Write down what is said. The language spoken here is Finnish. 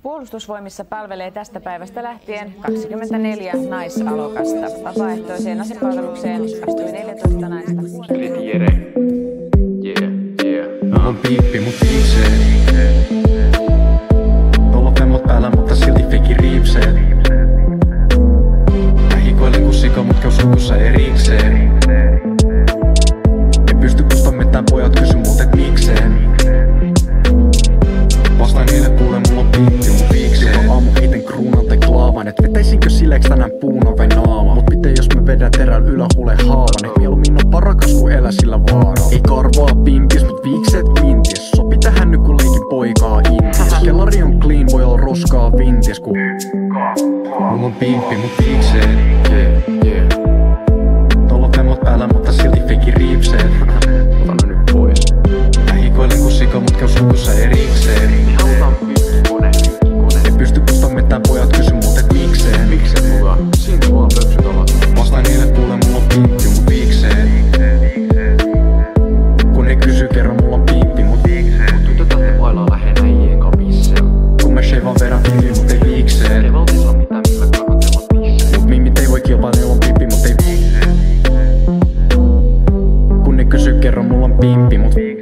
Puolustusvoimissa palvelee tästä päivästä lähtien 24 naisalokasta. Vapaaehtoiseen asepalvelukseen astui 14 naista. Mulla on piippi mut viiksee. Mulla on vemmot päällä, mutta silti feikki riipsee. Mä hikoilen kun sika, mut käy sukussa erikseen. En pysty kustaa mitään, pojat kysy mut et mikseen. Vastaan niille kuule, mulla on piippi mut viiksee. Joka aamu heitän kruunan tai klaavan, et vetäisinkö sileeks tänään puuna vai naama. Mut miten jos mä vedän terän ylähuulen haavan, et mieluummin on parakas ku elä sillä vaaralla. Ei karvaa pimpis, mut viikseet mintis. Sopi tähän nyt kun leikin poikaa intis. Kelari on clean, voi olla roskaa vintis ku mulla on piippi mut viiksee. Tuolla on vemmot päällä, mutta silti feikki riipsee. Ota nyt pois. Mä hikoilen kun sika, mut käy sukussa erikseen. En pysty kustaa mitään, pojat kysy mut et mikseen. Mikseen mukaan? Siinä vaan pöksyt ovat. Vastaan niille kuule, mulla on piippi mut viikseen. Kun ei kysy, kerro mulla on piippi mut viikseen. Mut tytöt lähtee vailaa läheen äijien kamisseen. Kun mä sheivaan verran piippi mut ei viikseen. Ei valtis oo mitään millä kannatella pisseen. Mut mimmit ei voi kilpailla, on piippi mut ei viikseen. Kun ei kysy, kerro mulla on piippi mut viikseen.